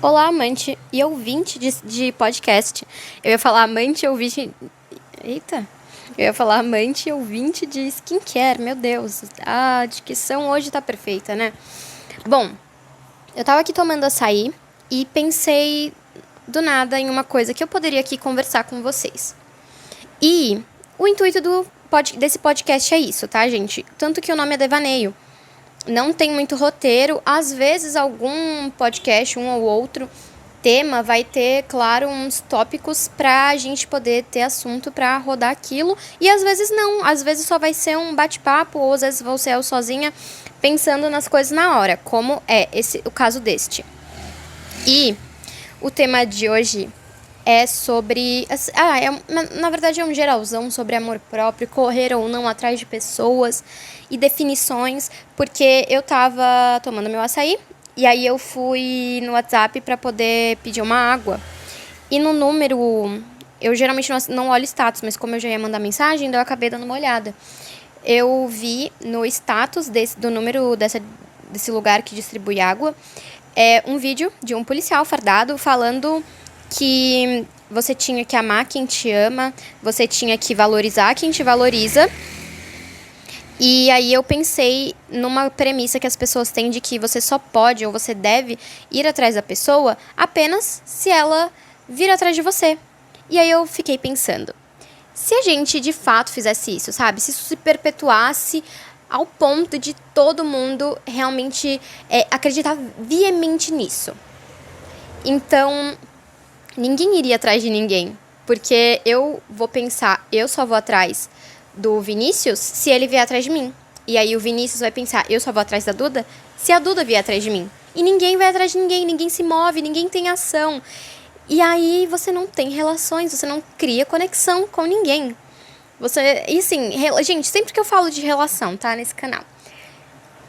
Olá, amante e ouvinte de podcast. Eu ia falar amante e ouvinte... Eita! Eu ia falar amante e ouvinte de skincare, meu Deus. A dicção hoje tá perfeita, né? Bom, eu tava aqui tomando açaí e pensei do nada em uma coisa que eu poderia aqui conversar com vocês. E o intuito desse podcast é isso, tá, gente? Tanto que o nome é Devaneio. Não tem muito roteiro. Às vezes, algum podcast, um ou outro tema, vai ter, claro, uns tópicos pra gente poder ter assunto pra rodar aquilo. E às vezes não. Às vezes só vai ser um bate-papo, ou às vezes vou ser eu sozinha pensando nas coisas na hora, como é o caso deste. E o tema de hoje é sobre... na verdade é um geralzão sobre amor próprio, correr ou não atrás de pessoas e definições, porque eu tava tomando meu açaí e aí eu fui no WhatsApp pra poder pedir uma água. E no número... Eu geralmente não olho status, mas como eu já ia mandar mensagem, então eu acabei dando uma olhada. Eu vi no status do número desse lugar que distribui água um vídeo de um policial fardado falando que você tinha que amar quem te ama, você tinha que valorizar quem te valoriza. E aí eu pensei numa premissa que as pessoas têm de que você só pode ou você deve ir atrás da pessoa apenas se ela vir atrás de você. E aí eu fiquei pensando, se a gente de fato fizesse isso, sabe? Se isso se perpetuasse ao ponto de todo mundo realmente acreditar veemente nisso. Então, ninguém iria atrás de ninguém. Porque eu vou pensar, eu só vou atrás do Vinícius se ele vier atrás de mim. E aí o Vinícius vai pensar, eu só vou atrás da Duda se a Duda vier atrás de mim. E ninguém vai atrás de ninguém, ninguém se move, ninguém tem ação. E aí você não tem relações, você não cria conexão com ninguém. E assim, gente, sempre que eu falo de relação, tá, nesse canal,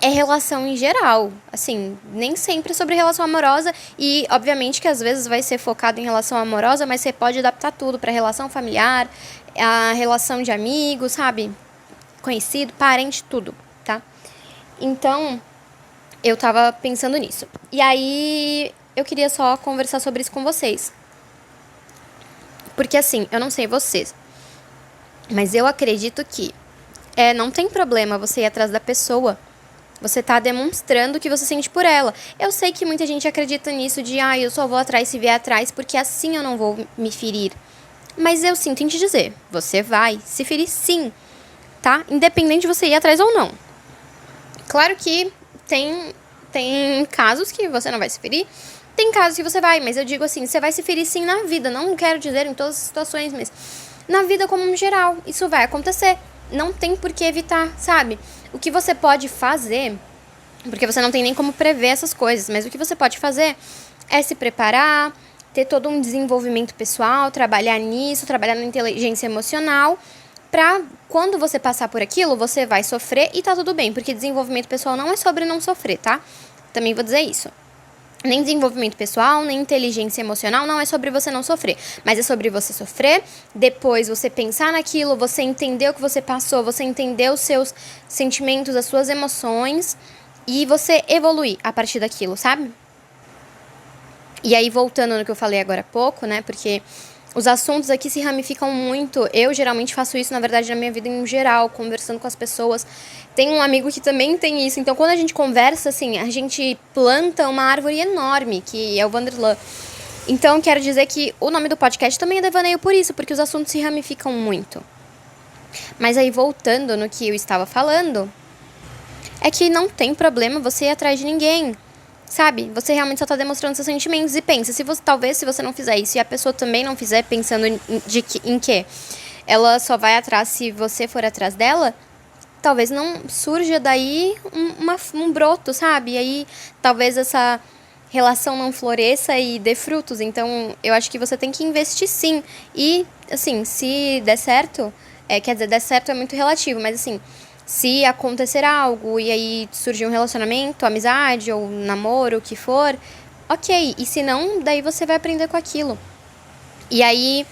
é relação em geral, assim, nem sempre é sobre relação amorosa e, obviamente, que às vezes vai ser focado em relação amorosa, mas você pode adaptar tudo pra relação familiar, a relação de amigos, sabe? Conhecido, parente, tudo, tá? Então, eu tava pensando nisso. E aí, eu queria só conversar sobre isso com vocês. Porque, assim, eu não sei vocês, mas eu acredito que não tem problema você ir atrás da pessoa. Você tá demonstrando o que você sente por ela. Eu sei que muita gente acredita nisso de, eu só vou atrás se vier atrás, porque assim eu não vou me ferir. Mas eu sinto em te dizer, você vai se ferir sim, tá? Independente de você ir atrás ou não. Claro que tem casos que você não vai se ferir, tem casos que você vai, mas eu digo assim, você vai se ferir sim na vida. Não quero dizer em todas as situações, mas na vida como um geral, isso vai acontecer. Não tem por que evitar, sabe? O que você pode fazer, porque você não tem nem como prever essas coisas, mas o que você pode fazer é se preparar, ter todo um desenvolvimento pessoal, trabalhar nisso, trabalhar na inteligência emocional, pra quando você passar por aquilo, você vai sofrer e tá tudo bem, porque desenvolvimento pessoal não é sobre não sofrer, tá? Também vou dizer isso. Nem desenvolvimento pessoal, nem inteligência emocional, não é sobre você não sofrer. Mas é sobre você sofrer, depois você pensar naquilo, você entender o que você passou, você entender os seus sentimentos, as suas emoções, e você evoluir a partir daquilo, sabe? E aí, voltando no que eu falei agora há pouco, né, porque os assuntos aqui se ramificam muito. Eu geralmente faço isso, na verdade, na minha vida em geral, conversando com as pessoas. Tem um amigo que também tem isso. Então, quando a gente conversa, assim, a gente planta uma árvore enorme, que é o Vanderlan. Então, quero dizer que o nome do podcast também é Devaneio por isso, porque os assuntos se ramificam muito. Mas aí, voltando no que eu estava falando, é que não tem problema você ir atrás de ninguém. Sabe? Você realmente só tá demonstrando seus sentimentos. E pensa, talvez se você não fizer isso e a pessoa também não fizer, pensando em que ela só vai atrás se você for atrás dela, talvez não surja daí um broto, sabe? E aí talvez essa relação não floresça e dê frutos. Então eu acho que você tem que investir sim. E assim, se der certo, quer dizer, der certo é muito relativo, mas assim, se acontecer algo e aí surgir um relacionamento, amizade ou namoro, o que for, ok. E se não, daí você vai aprender com aquilo. E aí,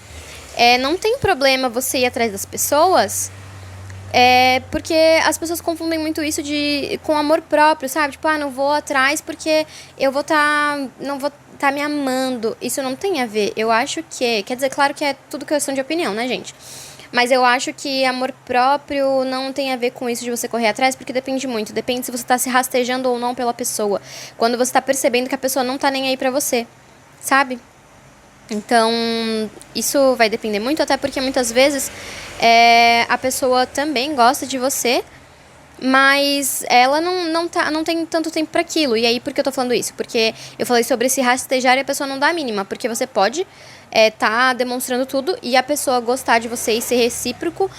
não tem problema você ir atrás das pessoas Porque as pessoas confundem muito isso com amor próprio, sabe? Tipo, não vou atrás porque eu vou não vou tá me amando. Isso não tem a ver. Eu acho que... Quer dizer, claro que é tudo questão de opinião, né, gente? Mas eu acho que amor próprio não tem a ver com isso de você correr atrás, porque depende muito. Depende se você tá se rastejando ou não pela pessoa. Quando você tá percebendo que a pessoa não tá nem aí pra você, sabe? Então, isso vai depender muito, até porque muitas vezes a pessoa também gosta de você, mas ela não tem tanto tempo para aquilo. E aí, por que eu tô falando isso? Porque eu falei sobre se rastejar e a pessoa não dá a mínima. Porque você pode tá demonstrando tudo e a pessoa gostar de você e ser recíproco.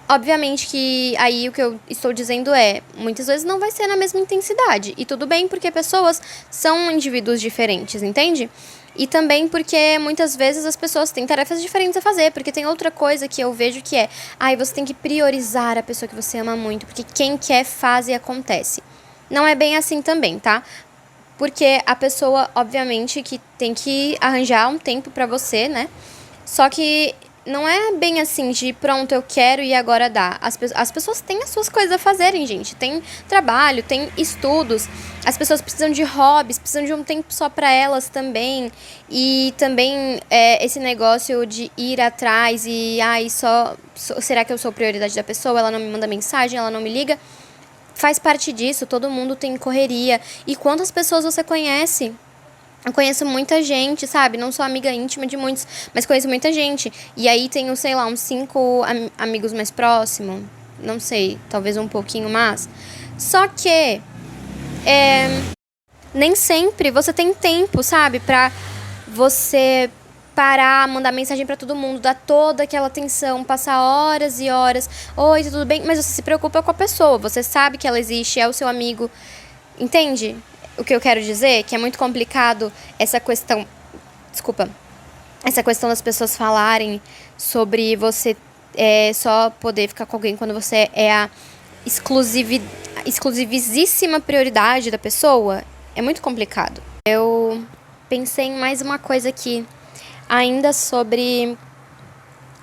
Obviamente que aí o que eu estou dizendo muitas vezes não vai ser na mesma intensidade. E tudo bem, porque pessoas são indivíduos diferentes, entende? E também porque muitas vezes as pessoas têm tarefas diferentes a fazer. Porque tem outra coisa que eu vejo que você tem que priorizar a pessoa que você ama muito. Porque quem quer faz e acontece. Não é bem assim também, tá? Porque a pessoa, obviamente, que tem que arranjar um tempo pra você, né? Só que não é bem assim de pronto, eu quero e agora dá. As pessoas têm as suas coisas a fazerem, gente. Tem trabalho, tem estudos. As pessoas precisam de hobbies, precisam de um tempo só pra elas também. E também esse negócio de ir atrás e será que eu sou prioridade da pessoa? Ela não me manda mensagem, ela não me liga. Faz parte disso, todo mundo tem correria. E quantas pessoas você conhece? Eu conheço muita gente, sabe? Não sou amiga íntima de muitos, mas conheço muita gente. E aí tenho, sei lá, uns 5 amigos mais próximos. Não sei, talvez um pouquinho mais. Só que nem sempre você tem tempo, sabe? Pra você parar, mandar mensagem pra todo mundo, dar toda aquela atenção, passar horas e horas. Oi, tudo bem? Mas você se preocupa com a pessoa, você sabe que ela existe, é o seu amigo. Entende o que eu quero dizer? Que é muito complicado essa questão... Desculpa. Essa questão das pessoas falarem sobre você só poder ficar com alguém quando você é a exclusivíssima prioridade da pessoa. É muito complicado. Eu pensei em mais uma coisa aqui, ainda sobre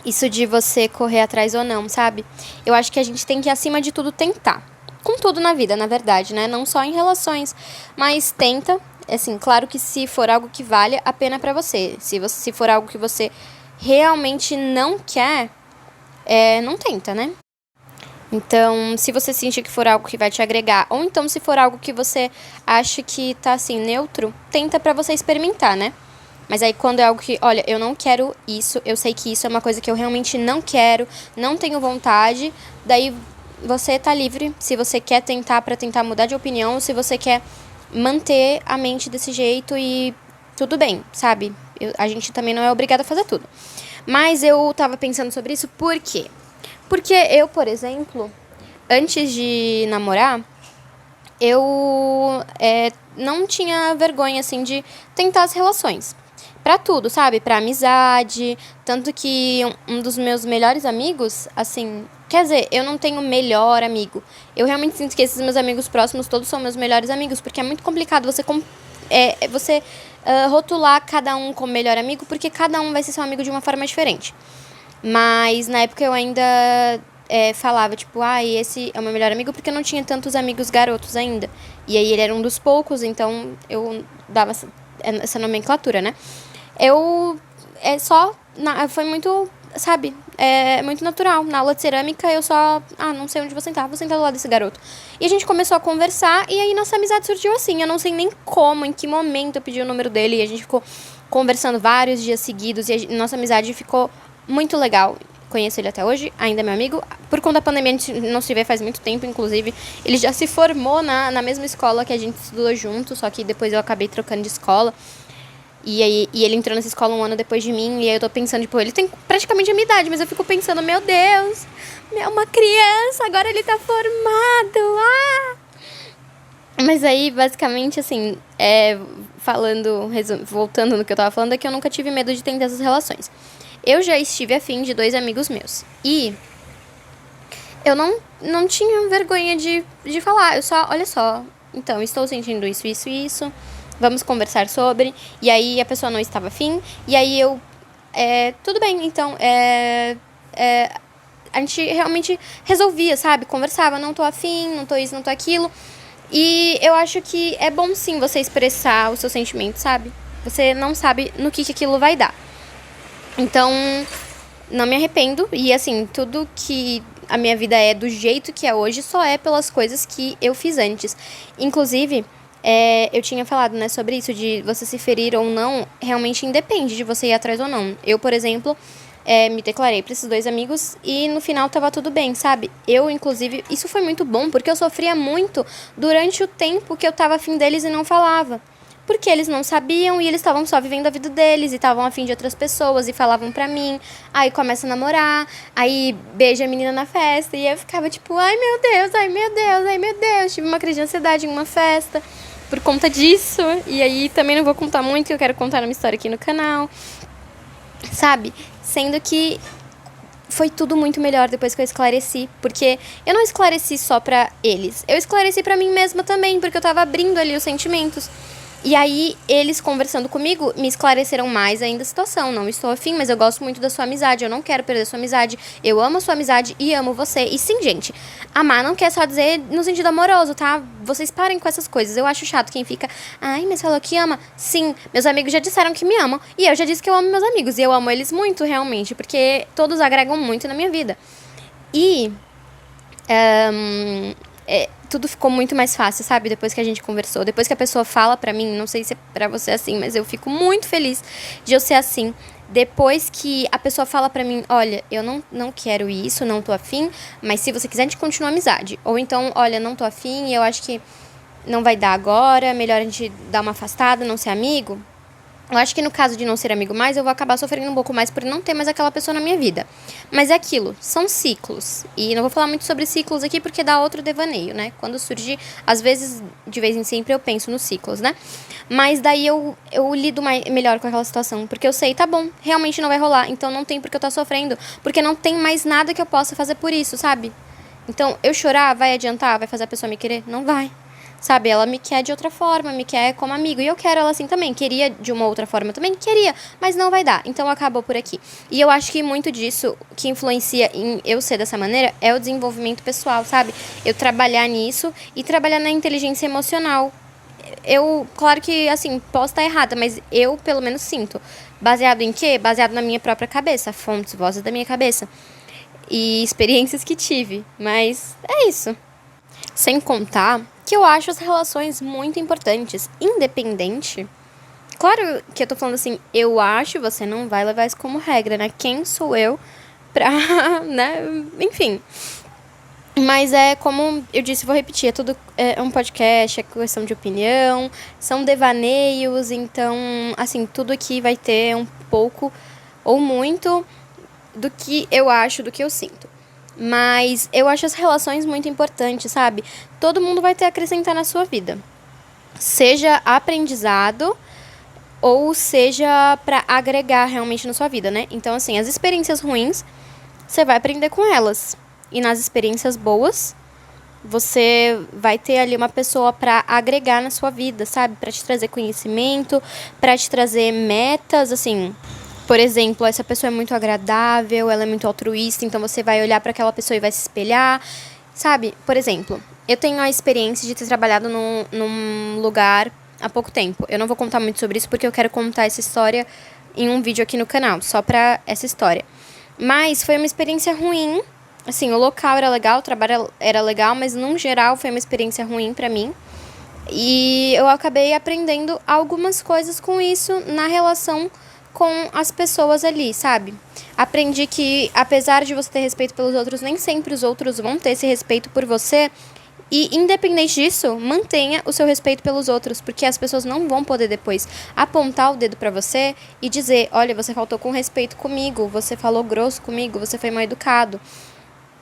isso de você correr atrás ou não, sabe? Eu acho que a gente tem que, acima de tudo, tentar. Com tudo na vida, na verdade, né? Não só em relações, mas tenta. Assim, claro que se for algo que vale a pena pra você. Se for algo que você realmente não quer, não tenta, né? Então, se você sentir que for algo que vai te agregar, ou então se for algo que você acha que tá assim, neutro, tenta pra você experimentar, né? Mas aí quando é algo que, olha, eu não quero isso, eu sei que isso é uma coisa que eu realmente não quero, não tenho vontade, daí você tá livre se você quer tentar pra tentar mudar de opinião, ou se você quer manter a mente desse jeito e tudo bem, sabe? A gente também não é obrigada a fazer tudo. Mas eu tava pensando sobre isso, por quê? Porque eu, por exemplo, antes de namorar, eu não tinha vergonha, assim, de tentar as relações. Pra tudo, sabe? Pra amizade. Tanto que um dos meus melhores amigos, assim... Quer dizer, eu não tenho melhor amigo. Eu realmente sinto que esses meus amigos próximos todos são meus melhores amigos. Porque é muito complicado você rotular cada um como melhor amigo. Porque cada um vai ser seu amigo de uma forma diferente. Mas na época eu ainda falava, tipo, esse é o meu melhor amigo, porque eu não tinha tantos amigos garotos ainda. E aí ele era um dos poucos, então eu dava essa nomenclatura, né? Foi muito, sabe, muito natural. Na aula de cerâmica eu só, não sei onde vou sentar do lado desse garoto. E a gente começou a conversar, e aí nossa amizade surgiu assim. Eu não sei nem como, em que momento eu pedi o número dele, e a gente ficou conversando vários dias seguidos, e nossa amizade ficou muito legal. Conheço ele até hoje, ainda é meu amigo. Por conta da pandemia, a gente não se vê faz muito tempo, inclusive. Ele já se formou na mesma escola que a gente estudou junto, só que depois eu acabei trocando de escola. E ele entrou nessa escola um ano depois de mim, e aí eu tô pensando, tipo, ele tem praticamente a minha idade, mas eu fico pensando, meu Deus, é uma criança, agora ele tá formado, Mas aí, basicamente, assim, voltando no que eu tava falando, é que eu nunca tive medo de tentar essas relações. Eu já estive afim de 2 amigos meus. E eu não tinha vergonha de falar. Eu só, olha só, então, estou sentindo isso, isso e isso. Vamos conversar sobre. E aí a pessoa não estava afim. E aí eu, tudo bem, então, a gente realmente resolvia, sabe? Conversava, não tô afim, não tô isso, não tô aquilo. E eu acho que é bom sim você expressar o seu sentimento, sabe? Você não sabe no que aquilo vai dar. Então, não me arrependo. E assim, tudo que a minha vida é do jeito que é hoje só é pelas coisas que eu fiz antes. Inclusive, eu tinha falado, né, sobre isso, de você se ferir ou não, realmente independe de você ir atrás ou não. Eu, por exemplo, me declarei para esses 2 amigos e no final tava tudo bem, sabe? Eu, inclusive, isso foi muito bom porque eu sofria muito durante o tempo que eu tava afim deles e não falava. Porque eles não sabiam e eles estavam só vivendo a vida deles e estavam afim de outras pessoas e falavam pra mim. Aí começa a namorar, aí beija a menina na festa e eu ficava tipo, ai meu Deus, ai meu Deus, ai meu Deus. Tive uma crise de ansiedade em uma festa por conta disso. E aí também não vou contar muito, que eu quero contar uma história aqui no canal. Sabe? Sendo que foi tudo muito melhor depois que eu esclareci. Porque eu não esclareci só pra eles. Eu esclareci pra mim mesma também, porque eu tava abrindo ali os sentimentos. E aí, eles conversando comigo, me esclareceram mais ainda a situação. Não estou afim, mas eu gosto muito da sua amizade. Eu não quero perder a sua amizade. Eu amo a sua amizade e amo você. E sim, gente, amar não quer só dizer no sentido amoroso, tá? Vocês parem com essas coisas. Eu acho chato quem fica, ai, mas falou que ama. Sim, meus amigos já disseram que me amam. E eu já disse que eu amo meus amigos. E eu amo eles muito, realmente. Porque todos agregam muito na minha vida. E... tudo ficou muito mais fácil, sabe? Depois que a gente conversou. Depois que a pessoa fala pra mim, não sei se é pra você assim, mas eu fico muito feliz de eu ser assim. Depois que a pessoa fala pra mim, olha, eu não quero isso, não tô afim, mas se você quiser, a gente continua a amizade. Ou então, olha, não tô afim, eu acho que não vai dar agora, melhor a gente dar uma afastada, não ser amigo. Eu acho que no caso de não ser amigo mais, eu vou acabar sofrendo um pouco mais por não ter mais aquela pessoa na minha vida. Mas é aquilo, são ciclos. E não vou falar muito sobre ciclos aqui porque dá outro devaneio, né? Quando surge, às vezes, de vez em sempre, eu penso nos ciclos, né? Mas daí eu lido melhor com aquela situação. Porque eu sei, tá bom, realmente não vai rolar. Então não tem porque eu tô sofrendo. Porque não tem mais nada que eu possa fazer por isso, sabe? Então, eu chorar vai adiantar? Vai fazer a pessoa me querer? Não vai. Sabe, ela me quer de outra forma, me quer como amigo. E eu quero ela assim também. Queria de uma outra forma também? Queria, mas não vai dar. Então acabou por aqui. E eu acho que muito disso que influencia em eu ser dessa maneira é o desenvolvimento pessoal, sabe? Eu trabalhar nisso e trabalhar na inteligência emocional. Eu, claro que, assim, posso estar errada, mas eu, pelo menos, sinto. Baseado em quê? Baseado na minha própria cabeça. Fontes, vozes da minha cabeça. E experiências que tive. Mas é isso. Sem contar que eu acho as relações muito importantes, independente. Claro que eu tô falando assim, eu acho, você não vai levar isso como regra, né? Quem sou eu pra, né? Enfim. Mas é como eu disse, vou repetir, é tudo um podcast, é questão de opinião, são devaneios, então, assim, tudo aqui vai ter um pouco ou muito do que eu acho, do que eu sinto. Mas eu acho as relações muito importantes, sabe? Todo mundo vai ter a acrescentar na sua vida. Seja aprendizado ou seja para agregar realmente na sua vida, né? Então, assim, as experiências ruins, você vai aprender com elas. E nas experiências boas, você vai ter ali uma pessoa para agregar na sua vida, sabe? Para te trazer conhecimento, para te trazer metas, assim. Por exemplo, essa pessoa é muito agradável, ela é muito altruísta, então você vai olhar para aquela pessoa e vai se espelhar, sabe? Por exemplo, eu tenho a experiência de ter trabalhado num lugar há pouco tempo. Eu não vou contar muito sobre isso porque eu quero contar essa história em um vídeo aqui no canal, só pra essa história. Mas foi uma experiência ruim. Assim, o local era legal, o trabalho era legal, mas num geral foi uma experiência ruim pra mim. E eu acabei aprendendo algumas coisas com isso na relação com as pessoas ali, sabe? Aprendi que, apesar de você ter respeito pelos outros, nem sempre os outros vão ter esse respeito por você. E, independente disso, mantenha o seu respeito pelos outros, porque as pessoas não vão poder depois apontar o dedo pra você e dizer, olha, você faltou com respeito comigo, você falou grosso comigo, você foi mal educado.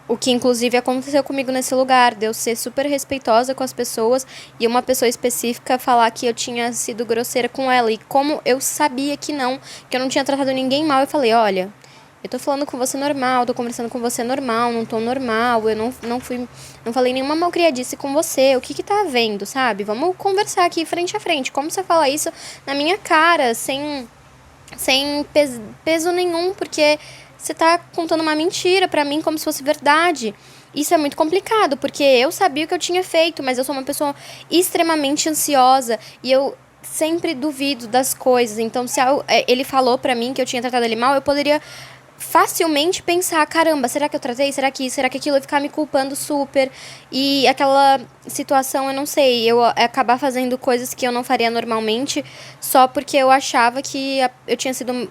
O que, inclusive, aconteceu comigo nesse lugar, de eu ser super respeitosa com as pessoas e uma pessoa específica falar que eu tinha sido grosseira com ela. E como eu sabia que eu não tinha tratado ninguém mal, eu falei, olha, eu tô falando com você normal, tô conversando com você normal, não tô normal, eu não falei nenhuma malcriadice com você, o que tá havendo, sabe? Vamos conversar aqui frente a frente, como você fala isso na minha cara, sem peso nenhum, porque... você tá contando uma mentira pra mim como se fosse verdade. Isso é muito complicado, porque eu sabia o que eu tinha feito, mas eu sou uma pessoa extremamente ansiosa e eu sempre duvido das coisas. Então, se ele falou pra mim que eu tinha tratado ele mal, eu poderia facilmente pensar, caramba, será que eu tratei? Será que isso? Será que aquilo? E ficar me culpando super. E aquela situação, eu não sei, eu acabar fazendo coisas que eu não faria normalmente só porque eu achava que eu tinha sido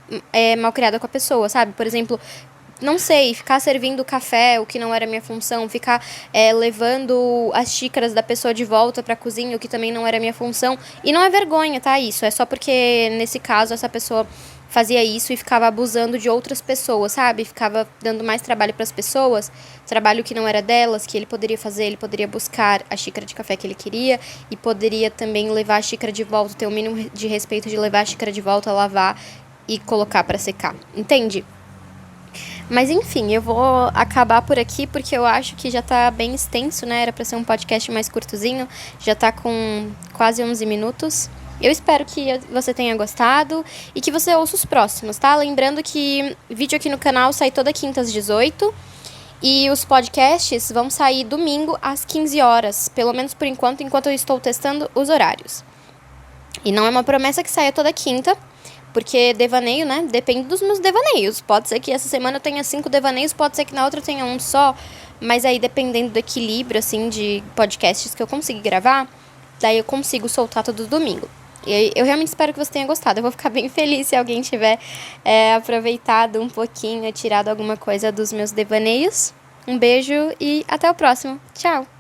mal criada com a pessoa, sabe? Por exemplo, não sei, ficar servindo café, o que não era minha função, ficar levando as xícaras da pessoa de volta pra cozinha, o que também não era minha função. E não é vergonha, tá? Isso. É só porque, nesse caso, essa pessoa fazia isso e ficava abusando de outras pessoas, sabe? Ficava dando mais trabalho pras pessoas, trabalho que não era delas, que ele poderia fazer, ele poderia buscar a xícara de café que ele queria e poderia também levar a xícara de volta, ter o mínimo de respeito de levar a xícara de volta, lavar e colocar pra secar. Entende? Mas enfim, eu vou acabar por aqui porque eu acho que já tá bem extenso, né? Era pra ser um podcast mais curtozinho, já tá com quase 11 minutos. Eu espero que você tenha gostado e que você ouça os próximos, tá? Lembrando que vídeo aqui no canal sai toda quinta às 18 e os podcasts vão sair domingo às 15 horas, pelo menos por enquanto eu estou testando os horários. E não é uma promessa que saia toda quinta, porque devaneio, né? Depende dos meus devaneios. Pode ser que essa semana eu tenha 5 devaneios, pode ser que na outra eu tenha um só. Mas aí, dependendo do equilíbrio, assim, de podcasts que eu conseguir gravar, daí eu consigo soltar todo domingo. E eu realmente espero que você tenha gostado. Eu vou ficar bem feliz se alguém tiver aproveitado um pouquinho, tirado alguma coisa dos meus devaneios. Um beijo e até o próximo. Tchau!